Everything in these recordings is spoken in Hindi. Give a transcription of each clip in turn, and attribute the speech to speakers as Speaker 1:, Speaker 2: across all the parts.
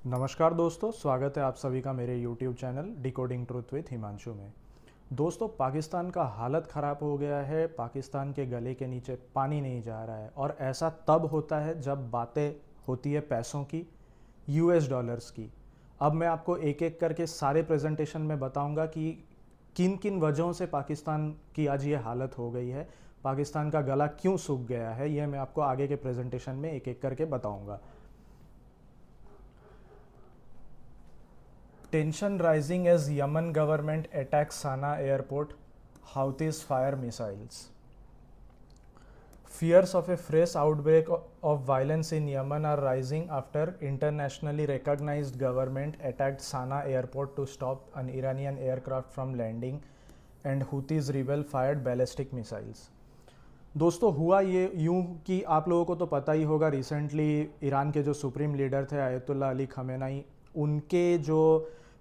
Speaker 1: नमस्कार दोस्तों, स्वागत है आप सभी का मेरे YouTube channel decoding truth with Himanshu में। दोस्तों, पाकिस्तान का हालत ख़राब हो गया है। पाकिस्तान के गले के नीचे पानी नहीं जा रहा है और ऐसा तब होता है जब बातें होती है पैसों की, US डॉलर्स की। अब मैं आपको एक एक करके सारे प्रेजेंटेशन में बताऊंगा कि किन किन वजहों से पाकिस्तान की आज ये हालत हो गई है, पाकिस्तान का गला क्यों सूख गया है, ये मैं आपको आगे के प्रेजेंटेशन में एक एक करके बताऊंगा। Tension rising as Yemen government attacks Sana'a airport, Houthis fire missiles. Fears of a fresh outbreak of violence in Yemen are rising after internationally recognized government attacked Sana'a airport to stop an Iranian aircraft from landing and Houthis rebel fired ballistic missiles. दोस्तों, हुआ ये यूं कि आप लोगों को तो पता ही होगा, रिसेंटली ईरान के जो सुप्रीम लीडर थे आयतुल्ला अली खमेनाई, उनके जो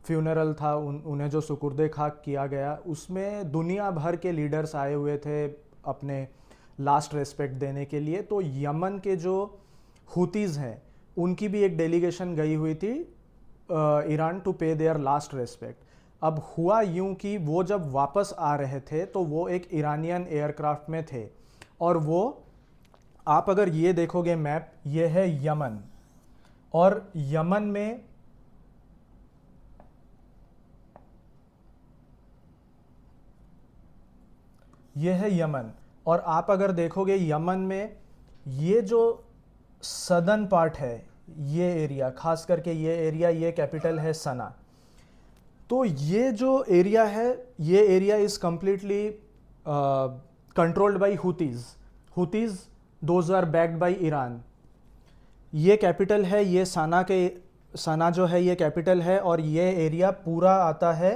Speaker 1: फ्यूनरल था, उन्हें जो सुकुर्दे खाक किया गया, उसमें दुनिया भर के लीडर्स आए हुए थे अपने लास्ट रेस्पेक्ट देने के लिए। तो यमन के जो हुतीज़ हैं उनकी भी एक डेलीगेशन गई हुई थी ईरान टू पे देयर लास्ट रेस्पेक्ट। अब हुआ यूं कि वो जब वापस आ रहे थे तो वो एक ईरानियन एयरक्राफ्ट में थे और वो, आप अगर ये देखोगे मैप, ये है यमन और यमन में ये है यमन और आप अगर देखोगे यमन में ये जो सदर्न पार्ट है, ये एरिया, खास करके ये एरिया, ये कैपिटल है सना। तो ये जो एरिया है, ये area is completely controlled by Houthis those are backed by Iran. ये कैपिटल है, ये सना जो है ये कैपिटल है और ये एरिया पूरा आता है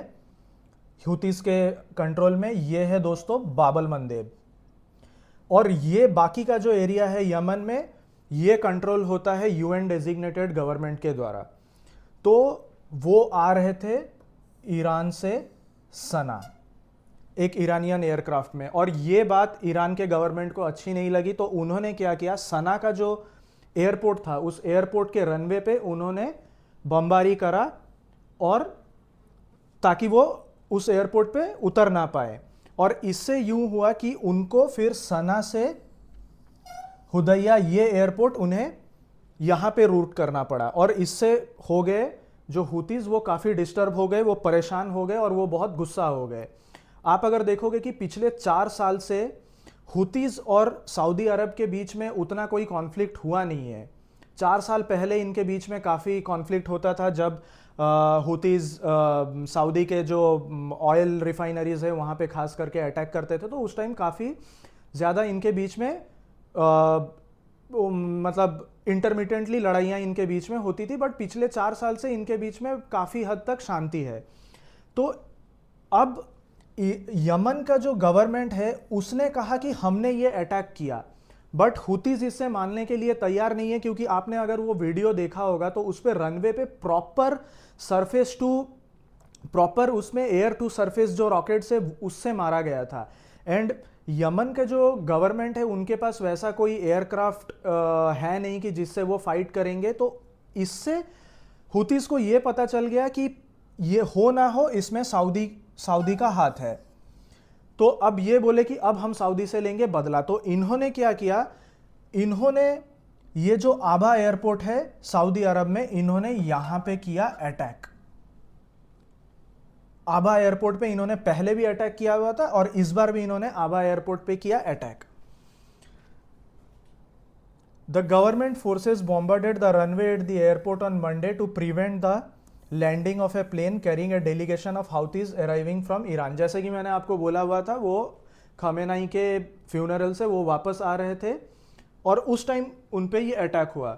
Speaker 1: हुतीज के कंट्रोल में। ये है दोस्तों बाबल मंदेब और ये बाकी का जो एरिया है यमन में, ये कंट्रोल होता है यूएन डेजिग्नेटेड गवर्नमेंट के द्वारा। तो वो आ रहे थे ईरान से सना, एक ईरानियन एयरक्राफ्ट में, और ये बात ईरान के गवर्नमेंट को अच्छी नहीं लगी। तो उन्होंने क्या किया, सना का जो एयरपोर्ट था उस एयरपोर्ट के रनवे पे उन्होंने बमबारी करा और ताकि वो उस एयरपोर्ट पे उतर ना पाए। और इससे यूं हुआ कि उनको फिर सना से हुदैया, ये एयरपोर्ट उन्हें यहाँ पे रूट करना पड़ा और इससे हो गए जो हुतीज वो काफ़ी डिस्टर्ब हो गए, वो परेशान हो गए और वो बहुत गुस्सा हो गए। आप अगर देखोगे कि पिछले 4 साल से हुतीज और सऊदी अरब के बीच में उतना कोई कॉन्फ्लिक्ट हुआ नहीं है। 4 साल पहले इनके बीच में काफ़ी कॉन्फ्लिक्ट होता था जब हुतीज सऊदी के जो ऑयल रिफाइनरीज है वहाँ पे खास करके अटैक करते थे। तो उस टाइम काफ़ी ज़्यादा इनके बीच में मतलब इंटरमिटेंटली लड़ाइयाँ इनके बीच में होती थी, बट पिछले 4 साल से इनके बीच में काफ़ी हद तक शांति है। तो अब यमन का जो गवर्नमेंट है उसने कहा कि हमने ये अटैक किया, बट हुतीज इससे मानने के लिए तैयार नहीं है, क्योंकि आपने अगर वो वीडियो देखा होगा तो उस पर रनवे पे प्रॉपर सरफेस टू प्रॉपर उसमें एयर टू सरफेस जो रॉकेट से उससे मारा गया था। एंड यमन का जो गवर्नमेंट है उनके पास वैसा कोई एयरक्राफ्ट है नहीं कि जिससे वो फाइट करेंगे। तो इससे हुतीज को ये पता चल गया कि ये हो ना हो इसमें सऊदी का हाथ है। तो अब ये बोले कि अब हम सऊदी से लेंगे बदला। तो इन्होंने क्या किया, इन्होंने ये जो आबा एयरपोर्ट है सऊदी अरब में, इन्होंने यहां पे किया अटैक। आबा एयरपोर्ट पे इन्होंने पहले भी अटैक किया हुआ था और इस बार भी इन्होंने आबा एयरपोर्ट पे किया attack. The government forces bombarded the runway at the airport on Monday to prevent the landing of a plane carrying a delegation of Houthis arriving from Iran. जैसे कि मैंने आपको बोला हुआ था, वो खमेनाई के फ्यूनरल से वो वापस आ रहे थे और उस टाइम उन पे ये अटैक हुआ।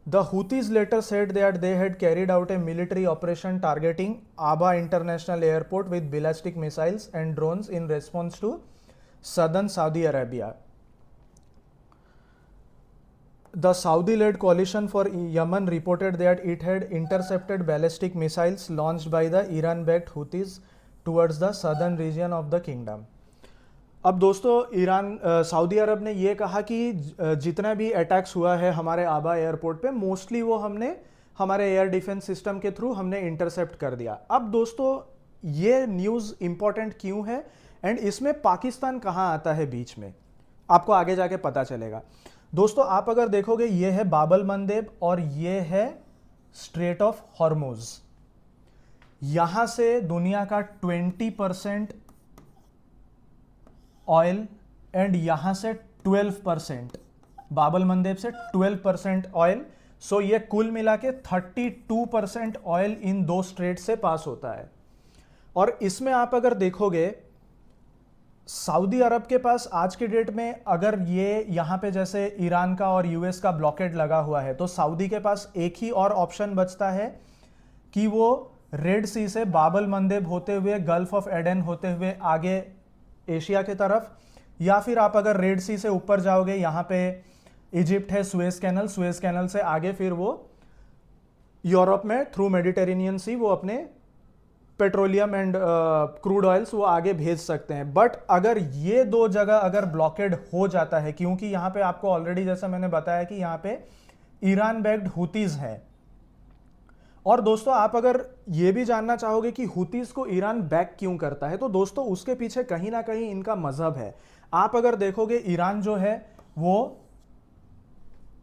Speaker 1: The Houthis later said that they had carried out a military operation targeting Abha international airport with ballistic missiles and drones in response to southern Saudi Arabia. The Saudi-led coalition for Yemen reported that it had intercepted ballistic missiles launched by the Iran-backed Houthis towards the southern region of the kingdom. अब दोस्तों, सऊदी अरब ने ये कहा कि जितना भी अटैक्स हुआ है हमारे आबा एयरपोर्ट पे, मोस्टली वो हमने हमारे एयर डिफेंस सिस्टम के थ्रू हमने इंटरसेप्ट कर दिया। अब दोस्तों ये न्यूज़ इंपॉर्टेंट क्यों है एंड इसमें पाकिस्तान कहाँ आता है बीच में, आपको आगे जाके पता चलेगा। दोस्तों आप अगर देखोगे ये है बाबल मंदेब और ये है स्ट्रेट ऑफ हॉर्मुज। यहां से दुनिया का 20% ऑयल एंड यहां से 12%, बाबल मंदेब से 12% ऑयल। सो ये कुल मिला के 32% ऑयल इन दो स्ट्रेट से पास होता है। और इसमें आप अगर देखोगे सऊदी अरब के पास आज के डेट में अगर ये यहाँ पे जैसे ईरान का और यूएस का ब्लॉकेड लगा हुआ है तो सऊदी के पास एक ही और ऑप्शन बचता है कि वो रेड सी से बाबल मंदेब होते हुए गल्फ ऑफ एडन होते हुए आगे एशिया के तरफ, या फिर आप अगर रेड सी से ऊपर जाओगे यहाँ पे इजिप्ट है, सुएज कैनल से आगे फिर वो यूरोप में थ्रू मेडिटेरेनियन सी वो अपने पेट्रोलियम एंड क्रूड ऑयल्स वो आगे भेज सकते हैं। बट अगर ये दो जगह अगर ब्लॉकेड हो जाता है, क्योंकि यहां पे आपको ऑलरेडी जैसा मैंने बताया कि यहां पे ईरान बैक्ड हुतीज हैं। और दोस्तों आप अगर ये भी जानना चाहोगे कि हुतीज को ईरान बैक क्यों करता है, तो दोस्तों उसके पीछे कहीं ना कहीं इनका मजहब है। आप अगर देखोगे ईरान जो है वो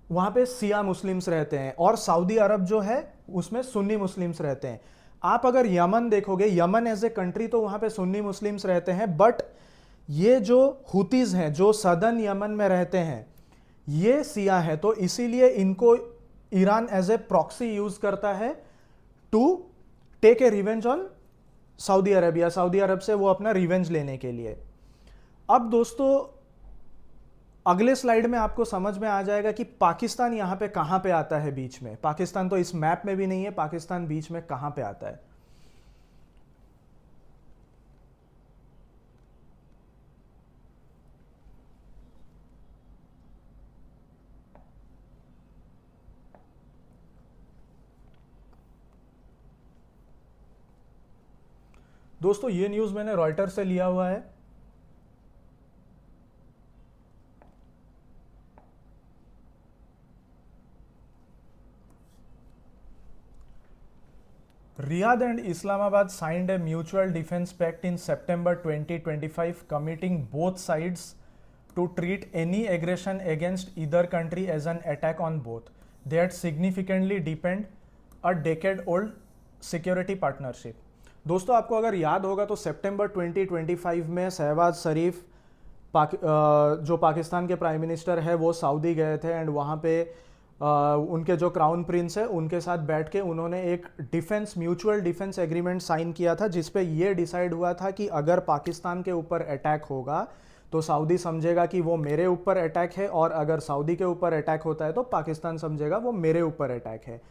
Speaker 1: वहां पे शिया मुस्लिम्स रहते हैं और सऊदी अरब जो है उसमें सुन्नी मुस्लिम्स रहते हैं। आप अगर यमन देखोगे, यमन एज ए कंट्री तो वहां पे सुन्नी मुस्लिम्स रहते हैं, बट ये जो हुतीज हैं जो सदर्न यमन में रहते हैं ये शिया है। तो इसीलिए इनको Iran as a proxy use करता है to take a revenge on Saudi Arabia, Saudi Arab से वो अपना रिवेंज लेने के लिए। अब दोस्तों अगले स्लाइड में आपको समझ में आ जाएगा कि पाकिस्तान यहां पे कहां पे आता है बीच में। पाकिस्तान तो इस मैप में भी नहीं है, पाकिस्तान बीच में कहां पे आता है। दोस्तों ये न्यूज मैंने रॉयटर से लिया हुआ है। Riyadh and Islamabad signed a mutual defense pact in September 2025, committing both sides to treat any aggression against either country as an attack on both. They had significantly deepened a decade-old security partnership. दोस्तों आपको अगर याद होगा तो सितंबर 2025 में शहबाज शरीफ जो पाकिस्तान के प्राइम मिनिस्टर है वो सऊदी गए थे एंड वहाँ पे उनके जो क्राउन प्रिंस है उनके साथ बैठ के उन्होंने एक म्यूचुअल डिफेंस एग्रीमेंट साइन किया था, जिसपे ये डिसाइड हुआ था कि अगर पाकिस्तान के ऊपर अटैक होगा तो सऊदी समझेगा कि वो मेरे ऊपर अटैक है, और अगर सऊदी के ऊपर अटैक होता है तो पाकिस्तान समझेगा वो मेरे ऊपर अटैक है।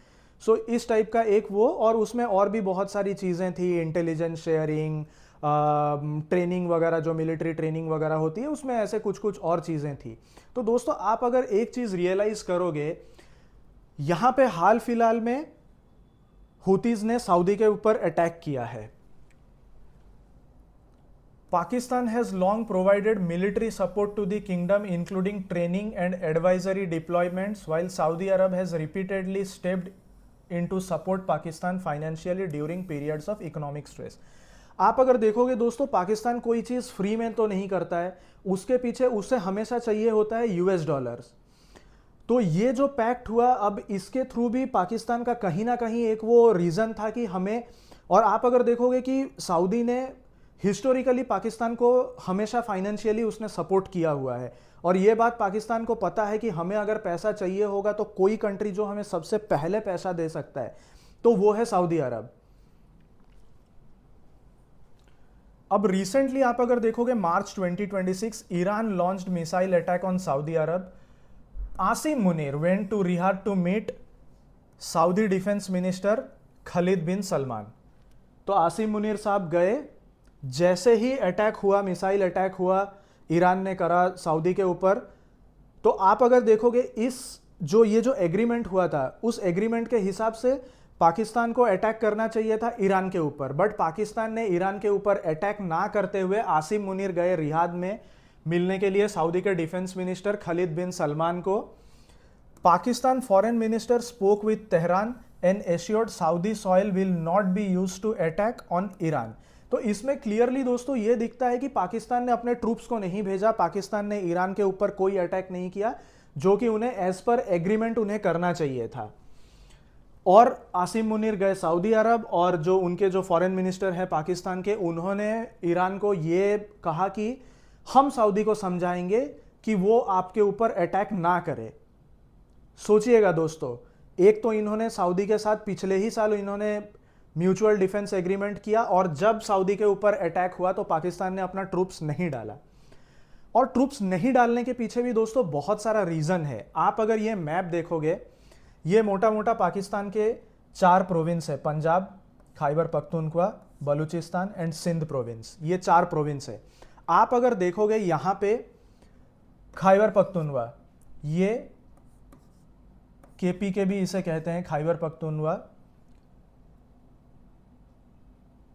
Speaker 1: सो इस टाइप का एक वो, और उसमें और भी बहुत सारी चीज़ें थी, इंटेलिजेंस शेयरिंग, ट्रेनिंग वगैरह, जो मिलिट्री ट्रेनिंग वगैरह होती है उसमें ऐसे कुछ कुछ और चीज़ें थी। तो दोस्तों आप अगर एक चीज़ रियलाइज़ करोगे, यहाँ पे हाल फिलहाल में हुतीज ने सऊदी के ऊपर अटैक किया है। Pakistan has long provided military support to the kingdom, including training and advisory deployments, while Saudi Arab has repeatedly stepped in to support Pakistan financially during periods of economic stress. आप अगर देखोगे दोस्तों, पाकिस्तान कोई चीज़ फ्री में तो नहीं करता है, उसके पीछे उसे हमेशा चाहिए होता है यूएस डॉलर्स। तो ये जो पैक्ट हुआ, अब इसके थ्रू भी पाकिस्तान का कहीं ना कहीं एक वो रीज़न था कि हमें, और आप अगर देखोगे कि सऊदी ने हिस्टोरिकली पाकिस्तान को हमेशा फाइनेंशियली उसने सपोर्ट किया हुआ है, और ये बात पाकिस्तान को पता है कि हमें अगर पैसा चाहिए होगा तो कोई कंट्री जो हमें सबसे पहले पैसा दे सकता है तो वो है सऊदी अरब। अब रिसेंटली आप अगर देखोगे March 2026, Iran launched missile attack on Saudi Arab. Asim Munir went to Riyadh to meet Saudi defence minister Khalid bin Salman. तो आसिम मुनीर साहब गए, जैसे ही अटैक हुआ, मिसाइल अटैक हुआ, ईरान ने करा सऊदी के ऊपर, तो आप अगर देखोगे ये जो एग्रीमेंट हुआ था, उस एग्रीमेंट के हिसाब से पाकिस्तान को अटैक करना चाहिए था ईरान के ऊपर, बट पाकिस्तान ने ईरान के ऊपर अटैक ना करते हुए आसिम मुनीर गए रियाद में मिलने के लिए सऊदी के defence minister Khalid bin Salman को। Pakistan foreign minister spoke with Tehran and assured Saudi soil will not be used to attack on Iran. तो इसमें क्लियरली दोस्तों ये दिखता है कि पाकिस्तान ने अपने ट्रूप्स को नहीं भेजा, पाकिस्तान ने ईरान के ऊपर कोई अटैक नहीं किया, जो कि उन्हें एज पर एग्रीमेंट उन्हें करना चाहिए था। और आसिम मुनीर गए सऊदी अरब, और जो उनके जो फॉरेन मिनिस्टर है पाकिस्तान के, उन्होंने ईरान को ये कहा कि हम सऊदी को समझाएंगे कि वो आपके ऊपर अटैक ना करे। सोचिएगा दोस्तों, एक तो इन्होंने सऊदी के साथ पिछले ही साल इन्होंने म्यूचुअल डिफेंस एग्रीमेंट किया, और जब सऊदी के ऊपर अटैक हुआ तो पाकिस्तान ने अपना ट्रूप्स नहीं डाला। और ट्रूप्स नहीं डालने के पीछे भी दोस्तों बहुत सारा रीजन है। आप अगर ये मैप देखोगे, ये मोटा मोटा पाकिस्तान के 4 प्रोविंस है, पंजाब, खैबर पख्तूनख्वा, बलूचिस्तान एंड सिंध प्रोविंस, ये 4 प्रोविंस है। आप अगर देखोगे यहां पे खैबर पख्तूनख्वा, ये केपी के भी इसे कहते हैं खैबर पख्तूनख्वा,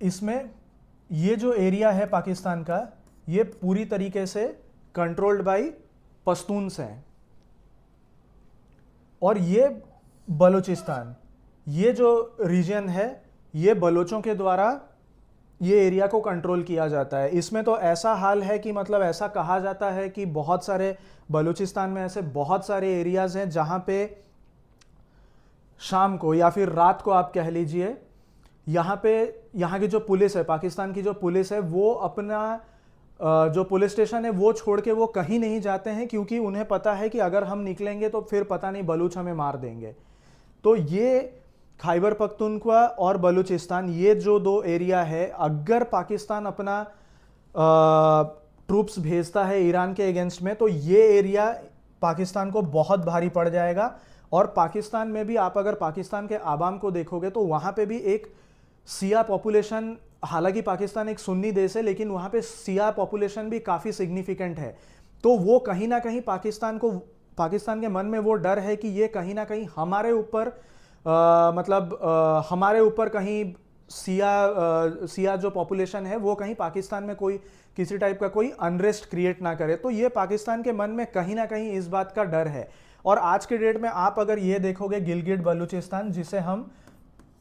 Speaker 1: इसमें ये जो एरिया है पाकिस्तान का, ये पूरी तरीके से कंट्रोल्ड बाय पश्तून्स हैं। और ये बलूचिस्तान, ये जो रीजन है, ये बलोचों के द्वारा ये एरिया को कंट्रोल किया जाता है। इसमें तो ऐसा हाल है कि मतलब ऐसा कहा जाता है कि बहुत सारे बलूचिस्तान में ऐसे बहुत सारे एरियाज हैं जहां पे शाम को या फिर रात को आप कह लीजिए, यहाँ पे यहाँ की जो पुलिस है, पाकिस्तान की जो पुलिस है, वो अपना जो पुलिस स्टेशन है वो छोड़ के वो कहीं नहीं जाते हैं, क्योंकि उन्हें पता है कि अगर हम निकलेंगे तो फिर पता नहीं बलूच हमें मार देंगे। तो ये खैबर पख्तूनख्वा और बलूचिस्तान, ये जो 2 एरिया है, अगर पाकिस्तान अपना ट्रूप्स भेजता है ईरान के अगेंस्ट में, तो ये एरिया पाकिस्तान को बहुत भारी पड़ जाएगा। और पाकिस्तान में भी आप अगर पाकिस्तान के आवाम को देखोगे तो वहां पे भी एक सिया पॉपुलेशन, हालांकि पाकिस्तान एक सुन्नी देश है, लेकिन वहां पे सिया पॉपुलेशन भी काफी सिग्निफिकेंट है। तो वो कहीं ना कहीं पाकिस्तान के मन में वो डर है कि ये कहीं ना कहीं हमारे ऊपर हमारे ऊपर कहीं सिया जो पॉपुलेशन है वो कहीं पाकिस्तान में कोई किसी टाइप का कोई अनरेस्ट क्रिएट ना करे। तो ये पाकिस्तान के मन में कहीं ना कहीं इस बात का डर है। और आज के डेट में आप अगर ये देखोगे, गिलगिट बलूचिस्तान, जिसे हम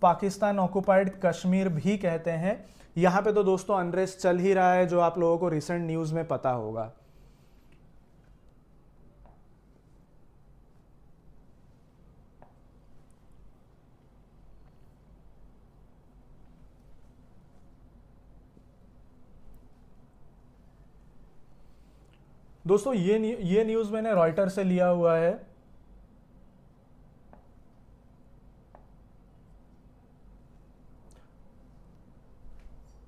Speaker 1: पाकिस्तान ऑक्युपाइड कश्मीर भी कहते हैं, यहां पे तो दोस्तों अनरेस्ट चल ही रहा है, जो आप लोगों को रिसेंट न्यूज में पता होगा। दोस्तों ये न्यूज मैंने रॉयटर से लिया हुआ है।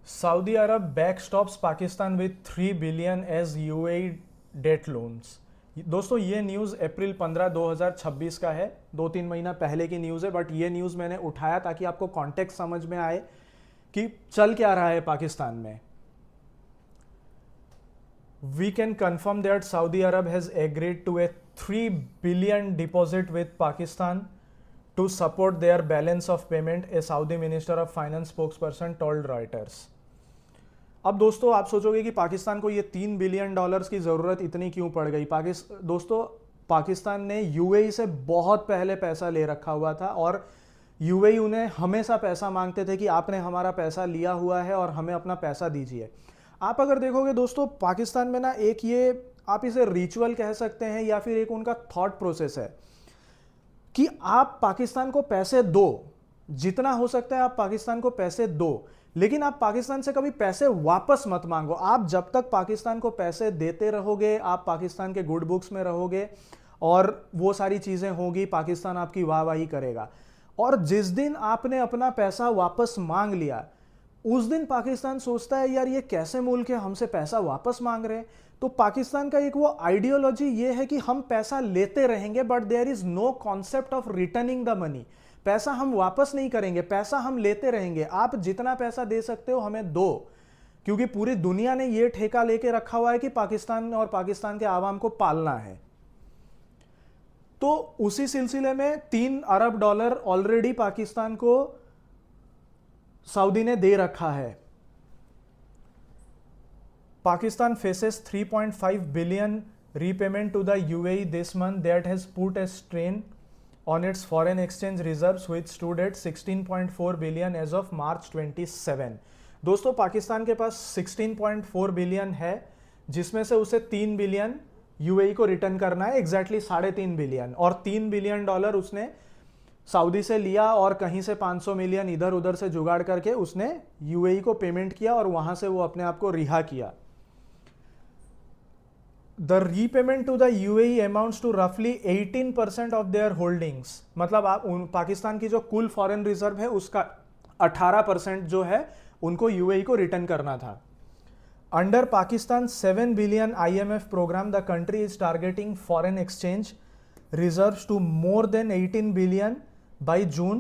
Speaker 1: Saudi Arab backstops Pakistan with 3 billion as UAE debt loans. दोस्तों ये न्यूज़ अप्रैल 15, 2026 का है, 2-3 महीना पहले की न्यूज़ है, बट ये न्यूज़ मैंने उठाया ताकि आपको कॉन्टेक्स्ट समझ में आए कि चल क्या रहा है पाकिस्तान में। We can confirm that Saudi Arab has agreed to a 3 billion deposit with Pakistan to support their balance of payment, a Saudi Minister of Finance spokesperson told Reuters. अब दोस्तों आप सोचोगे कि पाकिस्तान को ये $3 बिलियन की ज़रूरत इतनी क्यों पड़ गई। दोस्तों पाकिस्तान ने यूएई से बहुत पहले पैसा ले रखा हुआ था, और यूएई उन्हें हमेशा पैसा मांगते थे कि आपने हमारा पैसा लिया हुआ है और हमें अपना पैसा दीजिए। आप अगर देखोगे दोस्तों, पाकिस्तान में ना एक ये आप इसे रिचुअल कह सकते हैं या फिर एक उनका थॉट प्रोसेस है कि आप पाकिस्तान को पैसे दो, जितना हो सकता है आप पाकिस्तान को पैसे दो, लेकिन आप पाकिस्तान से कभी पैसे वापस मत मांगो। आप जब तक पाकिस्तान को पैसे देते रहोगे, आप पाकिस्तान के गुड बुक्स में रहोगे और वो सारी चीजें होगी, पाकिस्तान आपकी वाहवाही करेगा। और जिस दिन आपने अपना पैसा वापस मांग लिया, उस दिन पाकिस्तान सोचता है यार ये कैसे मुल्क है, हमसे पैसा वापस मांग रहे हैं। तो पाकिस्तान का एक वो आइडियोलॉजी ये है कि हम पैसा लेते रहेंगे, but there is no concept of returning the money. पैसा हम वापस नहीं करेंगे, पैसा हम लेते रहेंगे। आप जितना पैसा दे सकते हो हमें दो, क्योंकि पूरी दुनिया ने ये ठेका लेके रखा हुआ है कि पाकिस्तान और पाकिस्तान के आवाम को पालना है। तो उसी सिलसिले में $3 अरब ऑलरेडी पाकिस्तान को सऊदी ने दे रखा है। Pakistan faces 3.5 billion repayment to the UAE this month that has put a strain on its foreign exchange reserves which stood at 16.4 billion as of March 27। दोस्तों पाकिस्तान के पास 16.4 बिलियन है, जिसमें से उसे 3 बिलियन यूएई को रिटर्न करना है, एग्जैक्टली 3.5 बिलियन, और $3 बिलियन उसने सऊदी से लिया और कहीं से 500 मिलियन इधर उधर से जुगाड़ करके उसने यूएई को पेमेंट किया और वहां से वो अपने आप को रिहा किया। The repayment to the UAE amounts to रफली 18% ऑफ देयर होल्डिंग्स, मतलब आप पाकिस्तान की जो कुल फॉरेन रिजर्व है उसका 18% जो है उनको यूएई को रिटर्न करना था। Under Pakistan 7 billion IMF program the country is targeting foreign exchange reserves to more than 18 billion by June.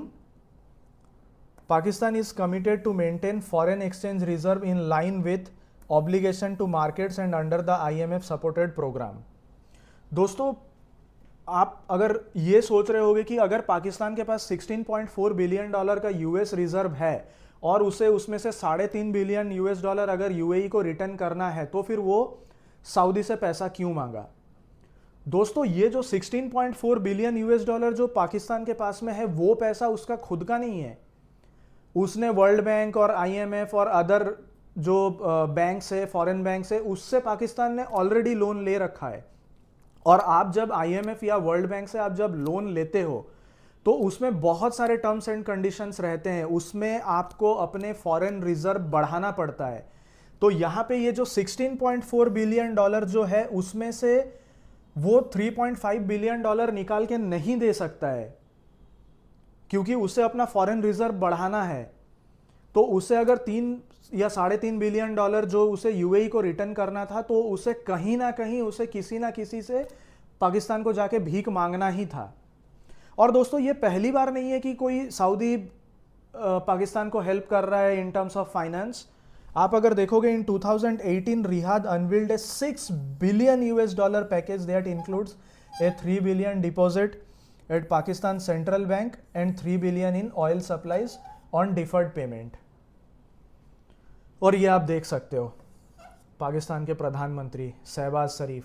Speaker 1: Pakistan is committed to maintain foreign exchange reserve in line with obligation to markets and under the IMF supported program. दोस्तों आप अगर ये सोच रहे होगे कि अगर पाकिस्तान के पास 16.4 बिलियन डॉलर का यूएस रिजर्व है और उसे उसमें से 3.5 बिलियन यूएस डॉलर अगर यूएई को रिटर्न करना है तो फिर वो सऊदी से पैसा क्यों मांगा। दोस्तों ये जो 16.4 बिलियन यूएस डॉलर जो पाकिस्तान के पास में है वो पैसा उसका खुद का नहीं है, उसने वर्ल्ड बैंक और आईएमएफ और अदर जो बैंक्स है, फॉरेन बैंक्स है, उससे पाकिस्तान ने ऑलरेडी लोन ले रखा है। और आप जब आईएमएफ या वर्ल्ड बैंक से आप जब लोन लेते हो तो उसमें बहुत सारे टर्म्स एंड कंडीशंस रहते हैं, उसमें आपको अपने फॉरेन रिजर्व बढ़ाना पड़ता है। तो यहां पे ये जो 16.4 बिलियन डॉलर जो है उसमें से वो 3.5 बिलियन डॉलर निकाल के नहीं दे सकता है, क्योंकि उसे अपना फॉरेन रिजर्व बढ़ाना है। तो उसे अगर 3 या 3.5 बिलियन डॉलर जो उसे यूएई को रिटर्न करना था तो उसे कहीं ना कहीं उसे किसी ना किसी से पाकिस्तान को जाके भीख मांगना ही था। और दोस्तों ये पहली बार नहीं है कि कोई सऊदी पाकिस्तान को हेल्प कर रहा है इन टर्म्स ऑफ फाइनेंस। आप अगर देखोगे इन 2018 Riyadh unveiled A 6 billion US dollar package that includes A 3 billion deposit eight Pakistan central bank and 3 billion in oil supplies on deferred payment. और ये आप देख सकते हो पाकिस्तान के प्रधानमंत्री शहबाज शरीफ,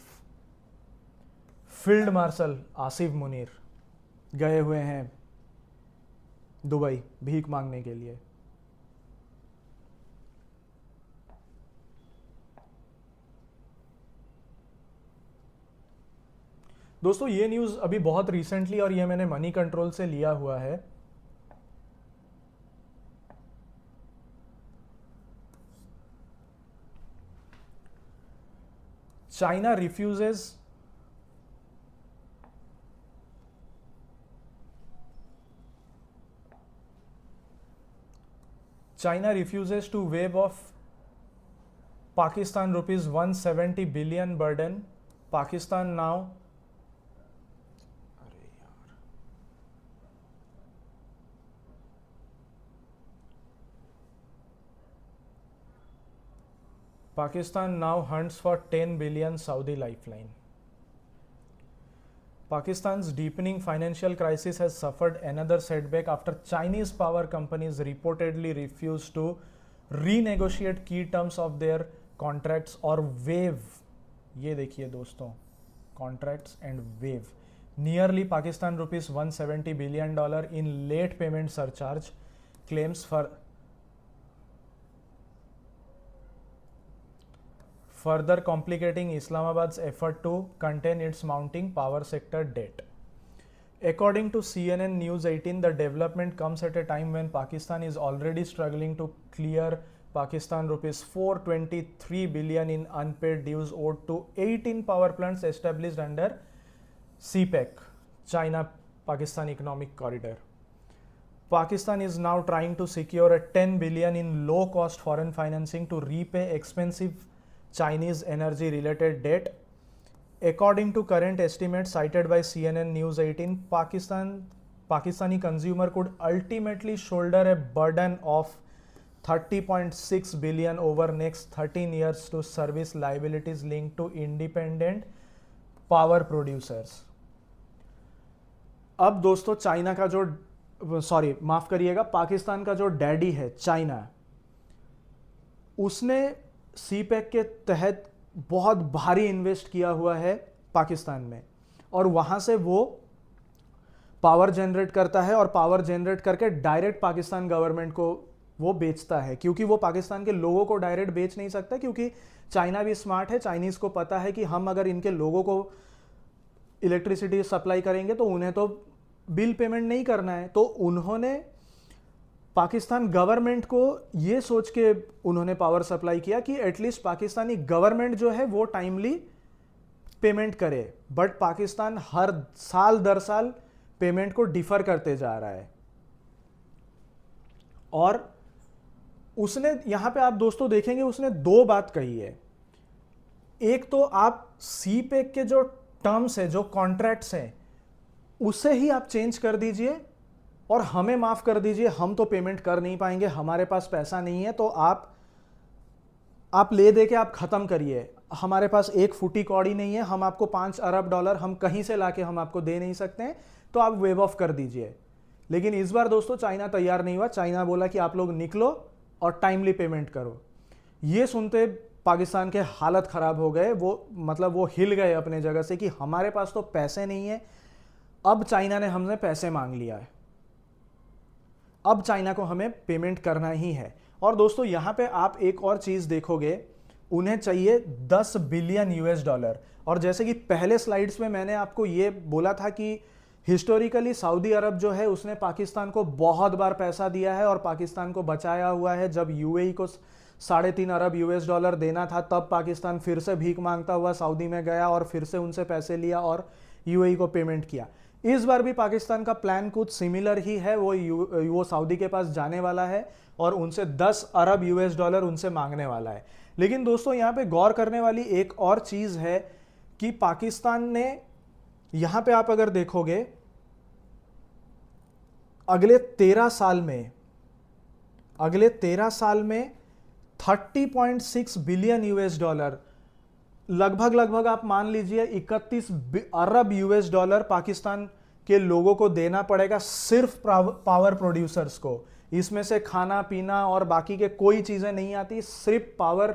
Speaker 1: फील्ड मार्शल आसिफ मुनीर गए हुए हैं दुबई भीख मांगने के लिए। दोस्तों ये न्यूज़ अभी बहुत रिसेंटली और ये मैंने मनी कंट्रोल से लिया हुआ है। China refuses to waive off Pakistan rupees 170 billion burden. Pakistan now Pakistan now hunts for 10 billion Saudi lifeline. Pakistan's deepening financial crisis has suffered another setback after Chinese power companies reportedly refused to renegotiate key terms of their contracts or waive, ये देखिए दोस्तों, contracts and waive nearly Pakistan rupees 170 billion dollar in late payment surcharge claims for further complicating Islamabad's effort to contain its mounting power sector debt. According to CNN News 18, the development comes at a time when Pakistan is already struggling to clear Pakistan rupees 423 billion in unpaid dues owed to 18 power plants established under CPEC, China-Pakistan Economic Corridor. Pakistan is now trying to secure a 10 billion in low-cost foreign financing to repay expensive Chinese energy related debt. According to current estimates cited by CNN News 18, Pakistani consumer could ultimately shoulder a burden of 30.6 billion over next 13 years to service liabilities linked to independent power producers. अब दोस्तों चाइना का जो माफ करिएगा, पाकिस्तान का जो डैडी है चाइना, उसने सीपैक के तहत बहुत भारी इन्वेस्ट किया हुआ है पाकिस्तान में और वहां से वो पावर जनरेट करता है और पावर जनरेट करके डायरेक्ट पाकिस्तान गवर्नमेंट को वो बेचता है, क्योंकि वो पाकिस्तान के लोगों को डायरेक्ट बेच नहीं सकता, क्योंकि चाइना भी स्मार्ट है। चाइनीज को पता है कि हम अगर इनके लोगों को इलेक्ट्रिसिटी सप्लाई करेंगे तो उन्हें तो बिल पेमेंट नहीं करना है। तो उन्होंने पाकिस्तान गवर्नमेंट को ये सोच के उन्होंने पावर सप्लाई किया कि एटलीस्ट पाकिस्तानी गवर्नमेंट जो है वो टाइमली पेमेंट करे। बट पाकिस्तान हर साल दर साल पेमेंट को डिफर करते जा रहा है। और उसने यहां पे आप दोस्तों देखेंगे उसने दो बात कही है। एक तो आप सीपेक के जो टर्म्स है, जो कॉन्ट्रैक्ट्स हैं, उसे ही आप चेंज कर दीजिए और हमें माफ कर दीजिए, हम तो पेमेंट कर नहीं पाएंगे, हमारे पास पैसा नहीं है। तो आप ले दे के आप खत्म करिए, हमारे पास एक फुटी कौड़ी नहीं है, हम आपको $5 अरब हम कहीं से लाके हम आपको दे नहीं सकते हैं, तो आप वेव ऑफ कर दीजिए। लेकिन इस बार दोस्तों चाइना तैयार नहीं हुआ। चाइना बोला कि आप लोग निकलो और टाइमली पेमेंट करो। ये सुनते पाकिस्तान के हालत खराब हो गए, वो हिल गए अपने जगह से कि हमारे पास तो पैसे नहीं है, अब चाइना ने हमसे पैसे मांग लिया है, अब चाइना को हमें पेमेंट करना ही है। और दोस्तों यहां पे आप एक और चीज देखोगे, उन्हें चाहिए $10 बिलियन। और जैसे कि पहले स्लाइड्स में मैंने आपको ये बोला था कि हिस्टोरिकली सऊदी अरब जो है उसने पाकिस्तान को बहुत बार पैसा दिया है और पाकिस्तान को बचाया हुआ है। जब यूएई को $3.5 अरब देना था, तब पाकिस्तान फिर से भीख मांगता हुआ सऊदी में गया और फिर से उनसे पैसे लिया और यूएई को पेमेंट किया। इस बार भी पाकिस्तान का प्लान कुछ सिमिलर ही है। वो सऊदी के पास जाने वाला है और उनसे $10 अरब उनसे मांगने वाला है। लेकिन दोस्तों यहां पे गौर करने वाली एक और चीज है कि पाकिस्तान ने, यहां पे आप अगर देखोगे, अगले 13 साल में $30.6 बिलियन, लगभग आप मान लीजिए $31 अरब पाकिस्तान के लोगों को देना पड़ेगा, सिर्फ पावर प्रोड्यूसर्स को। इसमें से खाना पीना और बाकी के कोई चीजें नहीं आती, सिर्फ पावर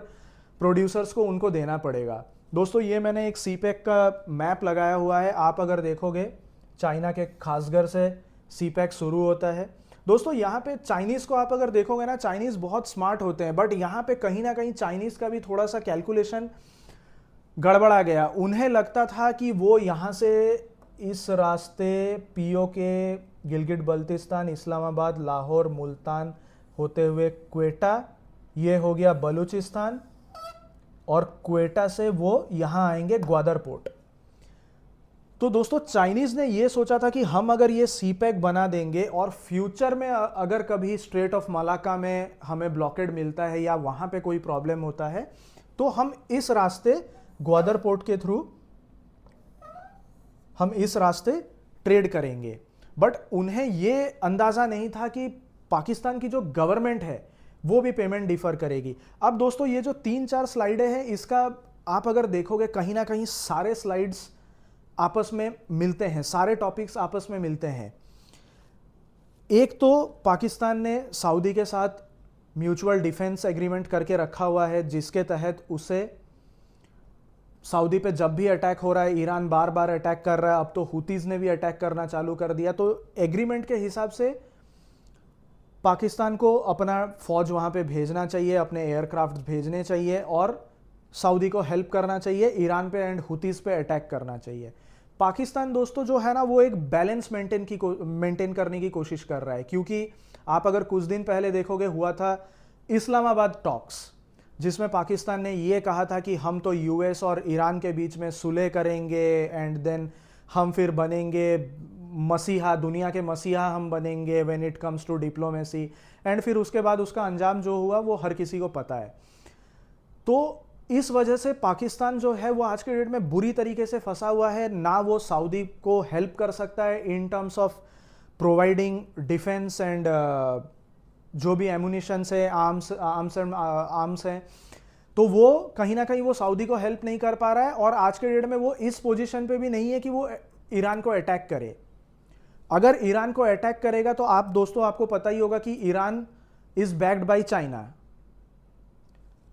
Speaker 1: प्रोड्यूसर्स को उनको देना पड़ेगा। दोस्तों ये मैंने एक सीपेक का मैप लगाया हुआ है। आप अगर देखोगे चाइना के खासगर से सीपेक शुरू होता है। दोस्तों यहाँ पे चाइनीज को आप अगर देखोगे ना, चाइनीज बहुत स्मार्ट होते हैं, बट यहाँ पे कहीं ना कहीं चाइनीज का भी थोड़ा सा कैलकुलेशन गड़बड़ा गया। उन्हें लगता था कि वो यहाँ से इस रास्ते पीओके, गिलगिट बल्तिस्तान, इस्लामाबाद, लाहौर, मुल्तान होते हुए क्वेटा, ये हो गया बलूचिस्तान, और क्वेटा से वो यहाँ आएंगे ग्वादर पोर्ट। तो दोस्तों चाइनीज ने ये सोचा था कि हम अगर ये सीपेक बना देंगे और फ्यूचर में अगर कभी स्ट्रेट ऑफ मलाक्का में हमें ब्लॉकेड मिलता है या वहाँ पे कोई प्रॉब्लम होता है, तो हम इस रास्ते ग्वादर पोर्ट के थ्रू हम इस रास्ते ट्रेड करेंगे। बट उन्हें ये अंदाजा नहीं था कि पाकिस्तान की जो गवर्नमेंट है वो भी पेमेंट डिफर करेगी। अब दोस्तों ये जो 3-4 स्लाइडें हैं, इसका आप अगर देखोगे कहीं ना कहीं सारे स्लाइड्स आपस में मिलते हैं, सारे टॉपिक्स आपस में मिलते हैं। एक तो पाकिस्तान ने सऊदी के साथ म्यूचुअल डिफेंस एग्रीमेंट करके रखा हुआ है, जिसके तहत उसे सऊदी पे जब भी अटैक हो रहा है, ईरान बार बार अटैक कर रहा है, अब तो हुतीज ने भी अटैक करना चालू कर दिया, तो एग्रीमेंट के हिसाब से पाकिस्तान को अपना फौज वहां पे भेजना चाहिए, अपने एयरक्राफ्ट भेजने चाहिए और सऊदी को हेल्प करना चाहिए, ईरान पे एंड हुतीज पे अटैक करना चाहिए। पाकिस्तान दोस्तों जो है ना, वो एक बैलेंस मेंटेन करने की कोशिश कर रहा है, क्योंकि आप अगर कुछ दिन पहले देखोगे, हुआ था इस्लामाबाद टॉक्स, जिसमें पाकिस्तान ने ये कहा था कि हम तो यूएस और ईरान के बीच में सुलह करेंगे एंड देन हम फिर बनेंगे मसीहा, दुनिया के मसीहा हम बनेंगे when it comes to diplomacy. And फिर उसके बाद उसका अंजाम जो हुआ वो हर किसी को पता है। तो इस वजह से पाकिस्तान जो है वो आज के डेट में बुरी तरीके से फंसा हुआ है। ना वो सऊदी को हेल्प कर सकता है in terms of providing defence and जो भी एमुनिशन है, आर्म्स हैं, तो वो कहीं ना कहीं वो सऊदी को हेल्प नहीं कर पा रहा है। और आज के डेट में वो इस पोजीशन पे भी नहीं है कि वो ईरान को अटैक करे। अगर ईरान को अटैक करेगा तो आप दोस्तों आपको पता ही होगा कि Iran is backed by China.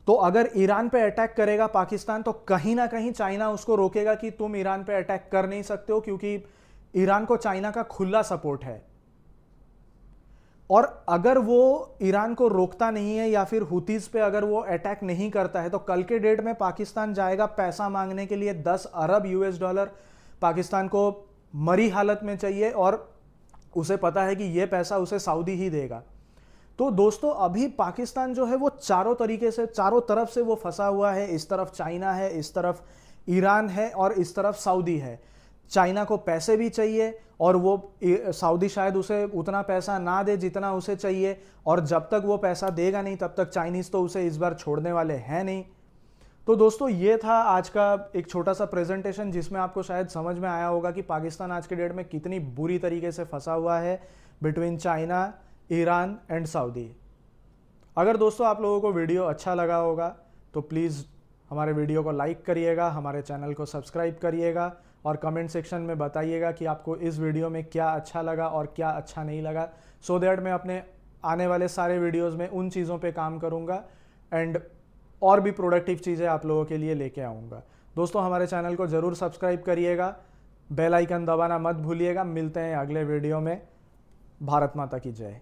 Speaker 1: तो अगर ईरान पे अटैक करेगा पाकिस्तान, तो कहीं ना कहीं चाइना उसको रोकेगा कि तुम ईरान पे अटैक कर नहीं सकते हो, क्योंकि ईरान को चाइना का खुला सपोर्ट है, और अगर वो ईरान को रोकता नहीं है या फिर हुतीज पे अगर वो अटैक नहीं करता है तो कल के डेट में पाकिस्तान जाएगा पैसा मांगने के लिए। 10 अरब यूएस डॉलर पाकिस्तान को मरी हालत में चाहिए, और उसे पता है कि ये पैसा उसे सऊदी ही देगा। तो दोस्तों अभी पाकिस्तान जो है वो चारों तरीके से, चारों तरफ से वो फंसा हुआ है। इस तरफ चाइना है, इस तरफ ईरान है, और इस तरफ सऊदी है। चाइना को पैसे भी चाहिए, और वो सऊदी शायद उसे उतना पैसा ना दे जितना उसे चाहिए, और जब तक वो पैसा देगा नहीं तब तक चाइनीज तो उसे इस बार छोड़ने वाले हैं नहीं। तो दोस्तों ये था आज का एक छोटा सा प्रेजेंटेशन, जिसमें आपको शायद समझ में आया होगा कि पाकिस्तान आज के डेट में कितनी बुरी तरीके से फंसा हुआ है between China, Iran and Saudi. अगर दोस्तों आप लोगों को वीडियो अच्छा लगा होगा तो प्लीज़ हमारे वीडियो को लाइक करिएगा, हमारे चैनल को सब्सक्राइब करिएगा, और कमेंट सेक्शन में बताइएगा कि आपको इस वीडियो में क्या अच्छा लगा और क्या अच्छा नहीं लगा, सो दैट मैं अपने आने वाले सारे वीडियोस में उन चीज़ों पे काम करूँगा एंड और भी प्रोडक्टिव चीज़ें आप लोगों के लिए लेके आऊँगा। दोस्तों हमारे चैनल को ज़रूर सब्सक्राइब करिएगा, बेल आइकन दबाना मत भूलिएगा। मिलते हैं अगले वीडियो में। भारत माता की जय।